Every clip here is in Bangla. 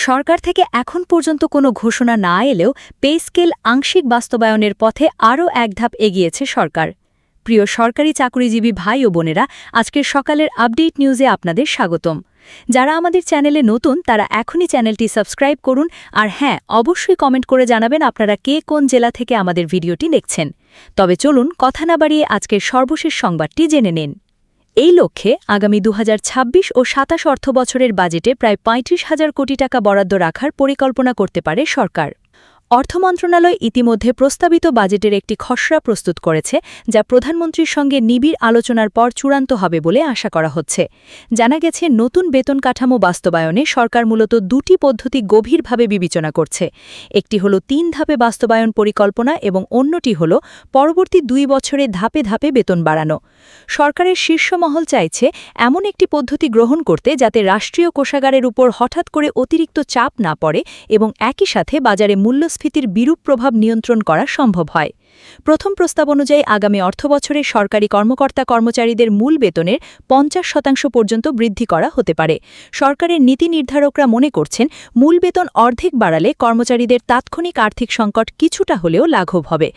সরকার থেকে এখন পর্যন্ত কোনো ঘোষণা না এলেও পে স্কেল আংশিক বাস্তবায়নের পথে আরও এক ধাপ এগিয়েছে সরকার। প্রিয় সরকারি চাকরিজীবী ভাই ও বোনেরা, আজকের সকালের আপডেট নিউজে আপনাদের স্বাগতম। যারা আমাদের চ্যানেলে নতুন তারা এখনই চ্যানেলটি সাবস্ক্রাইব করুন, আর হ্যাঁ, অবশ্যই কমেন্ট করে জানাবেন আপনারা কে কোন জেলা থেকে আমাদের ভিডিওটি দেখছেন। তবে চলুন কথা না বাড়িয়ে আজকের সর্বশেষ সংবাদটি জেনে নিন। এই লক্ষ্যে আগামী 2026 ও 27 অর্থবছরের বাজেটে প্রায় 35,000 কোটি টাকা বরাদ্দ রাখার পরিকল্পনা করতে পারে সরকার। অর্থ মন্ত্রণালয় ইতিমধ্যে প্রস্তাবিত বাজেটের একটি খসড়া প্রস্তুত করেছে, যা প্রধানমন্ত্রীর সঙ্গে নিবিড় আলোচনার পর চূড়ান্ত হবে বলে আশা করা হচ্ছে। জানা গেছে, নতুন বেতন কাঠামো বাস্তবায়নে সরকার মূলত দুটি পদ্ধতি গভীরভাবে বিবেচনা করছে। একটি হল 3 ধাপে বাস্তবায়ন পরিকল্পনা এবং অন্যটি হল পরবর্তী 2 বছরে ধাপে ধাপে বেতন বাড়ানো। সরকারের শীর্ষ মহল চাইছে এমন একটি পদ্ধতি গ্রহণ করতে যাতে রাষ্ট্রীয় কোষাগারের উপর হঠাৎ করে অতিরিক্ত চাপ না পড়ে এবং একই সাথে বাজারে মূল্যস্ফীতির বিরূপ প্রভাব নিয়ন্ত্রণ করা সম্ভব হয়। প্রথম প্রস্তাব অনুযায়ী আগামী অর্থবছরে সরকারি কর্মকর্তা-কর্মচারীদের মূল বেতনের 50% পর্যন্ত বৃদ্ধি করা হতে পারে। সরকারের নীতি নির্ধারকরা মনে করছেন, মূল বেতন অর্ধেক বাড়ালে কর্মচারীদের তাৎক্ষণিক আর্থিক সংকট কিছুটা হলেও লাঘব হবে।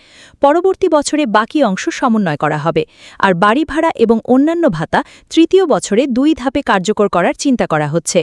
পরবর্তী বছরে বাকি অংশ সমন্বয় করা হবে, আর বাড়ি ভাড়া এবং অন্যান্য ভাতা তৃতীয় বছরে 2 ধাপে কার্যকর করার চিন্তা করা হচ্ছে।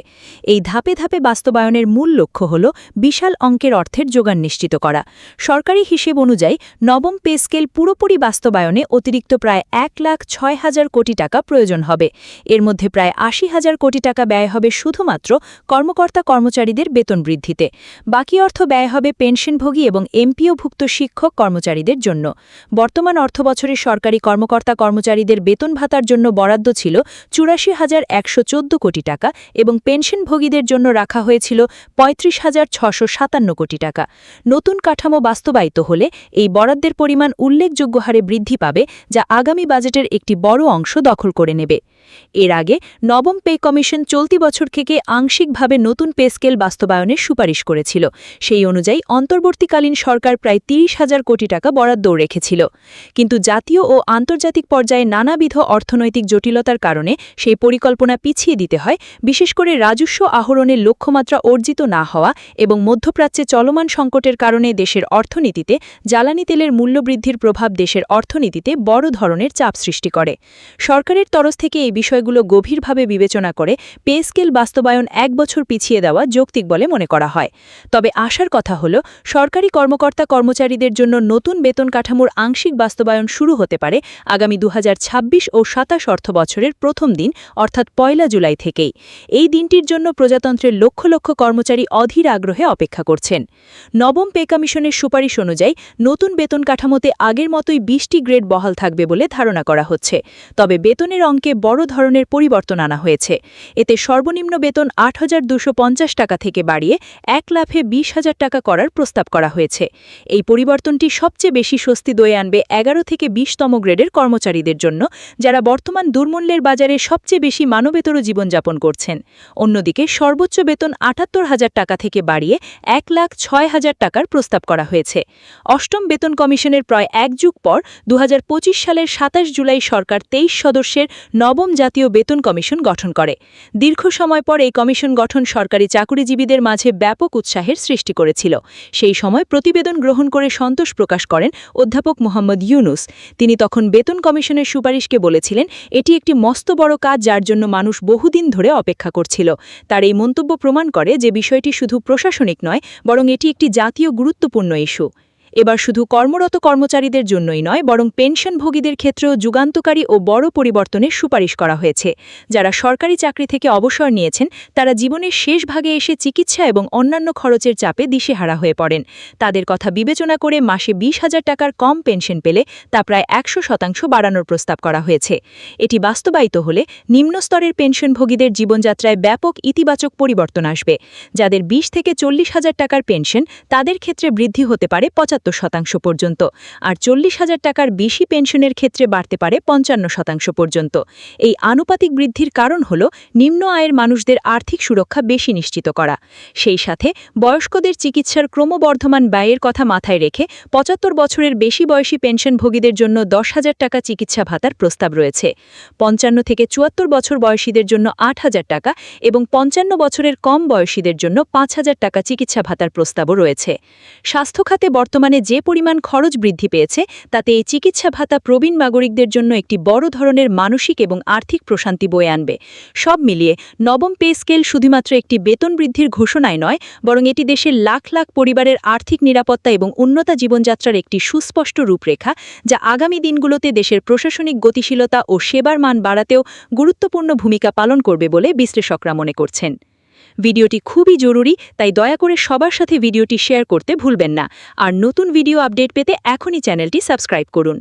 এই ধাপে ধাপে বাস্তবায়নের মূল লক্ষ্য হল বিশাল অঙ্কের অর্থের যোগান নিশ্চিত করা। সরকারি হিসেব অনুযায়ী নবম পে স্কেল পুরোপুরি বাস্তবায়নে অতিরিক্ত প্রায় 1,06,000 কোটি টাকা প্রয়োজন হবে। এর মধ্যে প্রায় 80,000 কোটি টাকা ব্যয় হবে শুধুমাত্র কর্মকর্তা-কর্মচারীদের বেতন বৃদ্ধিতে। বাকি অর্থ ব্যয় হবে পেনশনভোগী এবং এমপিওভুক্ত শিক্ষক কর্মচারীদের জন্য। বর্তমান অর্থবছরে সরকারি কর্মকর্তা-কর্মচারীদের বেতন ভাতার জন্য বরাদ্দ ছিল 84,114 কোটি টাকা এবং পেনশনভোগীদের জন্য রাখা হয়েছিল 35,657 কোটি টাকা। নতুন কাঠামো বাস্তবায়িত হলে এই বরাদ্দের পরিমাণ উল্লেখযোগ্য হারে বৃদ্ধি পাবে, যা আগামী বাজেটের একটি বড় অংশ দখল করে নেবে। এর আগে নবম পে কমিশন চলতি বছর থেকে আংশিকভাবে নতুন পে স্কেল বাস্তবায়নের সুপারিশ করেছিল। সেই অনুযায়ী অন্তর্বর্তীকালীন সরকার প্রায় 30,000 কোটি টাকা বরাদ্দও রেখেছিল। কিন্তু জাতীয় ও আন্তর্জাতিক পর্যায়ে নানাবিধ অর্থনৈতিক জটিলতার কারণে সেই পরিকল্পনা পিছিয়ে দিতে হয়, বিশেষ করে রাজস্ব আহরণের লক্ষ্যমাত্রা অর্জিত না হওয়া এবং মধ্যপ্রাচ্যে চলমান সংকটের কারণে দেশের অর্থনীতিতে জ্বালানি তেলের মূল্যবৃদ্ধির প্রভাব দেশের অর্থনীতিতে বড় ধরনের চাপ সৃষ্টি করে। সরকারের তরফ থেকে এই বিষয়গুলো গভীরভাবে বিবেচনা করে পে স্কেল বাস্তবায়ন 1 বছর পিছিয়ে দেওয়া যৌক্তিক বলে মনে করা হয়। তবে আশার কথা হল, সরকারি কর্মকর্তা-কর্মচারীদের জন্য নতুন বেতন কাঠামোর আংশিক বাস্তবায়ন শুরু হতে পারে আগামী 2026 ও 27 অর্থবছরের প্রথম দিন, অর্থাৎ 1 জুলাই থেকেই। এই দিনটির জন্য প্রজাতন্ত্রের লক্ষ লক্ষ কর্মচারী অধীর আগ্রহে অপেক্ষা করছেন। নবম পে কমিশনের সুপারিশ অনুযায়ী নতুন বেতন কাঠামোতে আগের মতোই 20টি গ্রেড বহাল থাকবে বলে ধারণা করা হচ্ছে। তবে বেতনের অঙ্কে বড় ধরনের পরিবর্তন আনা হয়েছে। এতে সর্বনিম্ন বেতন 8,250 টাকা থেকে বাড়িয়ে 1,20,000 টাকা করার প্রস্তাব করা হয়েছে। এই পরিবর্তনটি সবচেয়ে বেশি স্বস্তি বয়ে আনবে 11 থেকে 20তম গ্রেডের কর্মচারীদের জন্য, যারা বর্তমান দুর্মূল্যের বাজারে সবচেয়ে বেশি মানবেতর জীবনযাপন করছেন। অন্যদিকে সর্বোচ্চ বেতন 78,000 টাকা থেকে বাড়িয়ে 1,06,000 টাকার প্রস্তাব করা হয়েছে। অষ্টম বেতন কমিশনের প্রায় 1 যুগ পর 2025 সালের 27 জুলাই সরকার 23 সদস্যের নবম জাতীয় বেতন কমিশন গঠন করে। দীর্ঘ সময় পর এই কমিশন গঠন সরকারি চাকরিজীবীদের মাঝে ব্যাপক উৎসাহের সৃষ্টি করেছিল। সেই সময় প্রতিবেদন গ্রহণ করে সন্তোষ প্রকাশ করেন অধ্যাপক মোহাম্মদ ইউনুস। তিনি তখন বেতন কমিশনের সুপারিশকে বলেছিলেন, এটি একটি মস্ত বড় কাজ, যার জন্য মানুষ বহুদিন ধরে অপেক্ষা করছিল। তার এই মন্তব্য প্রমাণ করে যে বিষয়টি শুধু প্রশাসনিক নয়, বরং এটি একটি জাতীয় গুরুত্বপূর্ণ ইস্যু। এবার শুধু কর্মরত কর্মচারীদের জন্যই নয়, বরং পেনশনভোগীদের ক্ষেত্রেও যুগান্তকারী ও বড় পরিবর্তনের সুপারিশ করা হয়েছে। যারা সরকারি চাকরি থেকে অবসর নিয়েছেন, তারা জীবনের শেষ ভাগে এসে চিকিৎসা এবং অন্যান্য খরচের চাপে দিশেহারা হয়ে পড়েন। তাদের কথা বিবেচনা করে মাসে 20,000 টাকার কম পেনশন পেলে তা প্রায় 100% বাড়ানোর প্রস্তাব করা হয়েছে। এটি বাস্তবায়িত হলে নিম্নস্তরের পেনশনভোগীদের জীবনযাত্রায় ব্যাপক ইতিবাচক পরিবর্তন আসবে। যাদের 20 থেকে 40,000 টাকার পেনশন, তাদের ক্ষেত্রে বৃদ্ধি হতে পারে 75 ৭৫% পর্যন্ত, আর ৪০,০০০ টাকার বেশি পেনশনের ক্ষেত্রে বাড়তে পারে ৫৫% পর্যন্ত। এই আনুপাতিক বৃদ্ধির কারণ হল নিম্ন আয়ের মানুষদের আর্থিক সুরক্ষা বেশি নিশ্চিত করা। সেই সাথে বয়স্কদের চিকিৎসার ক্রমবর্ধমান ব্যয়ের কথা মাথায় রেখে ৭৫ বছরের বেশি বয়সী পেনশনভোগীদের জন্য ১০,০০০ টাকা চিকিৎসা ভাতার প্রস্তাব রয়েছে। ৫৫ থেকে ৭৪ বছর বয়সীদের জন্য ৮,০০০ টাকা এবং ৫৫ বছরের কম বয়সীদের জন্য ৫,০০০ টাকা চিকিৎসা ভাতার প্রস্তাবও রয়েছে। স্বাস্থ্য খাতে বর্তমানে যে পরিমাণ খরচ বৃদ্ধি পেয়েছে, তাতে এই চিকিৎসা ভাতা প্রবীণ নাগরিকদের জন্য একটি বড় ধরনের মানসিক এবং আর্থিক প্রশান্তি বয়ে আনবে। সব মিলিয়ে নবম পে স্কেল শুধুমাত্র একটি বেতন বৃদ্ধির ঘোষণাই নয়, বরং এটি দেশের লাখ লাখ পরিবারের আর্থিক নিরাপত্তা এবং উন্নত জীবনযাত্রার একটি সুস্পষ্ট রূপরেখা, যা আগামী দিনগুলোতে দেশের প্রশাসনিক গতিশীলতা ও সেবার মান বাড়াতেও গুরুত্বপূর্ণ ভূমিকা পালন করবে বলে বিশ্লেষকরা মনে করছেন। ভিডিওটি খুবই জরুরি, তাই দয়া করে সবার সাথে ভিডিওটি শেয়ার করতে ভুলবেন না। আর নতুন ভিডিও আপডেট পেতে এখনই চ্যানেলটি সাবস্ক্রাইব করুন।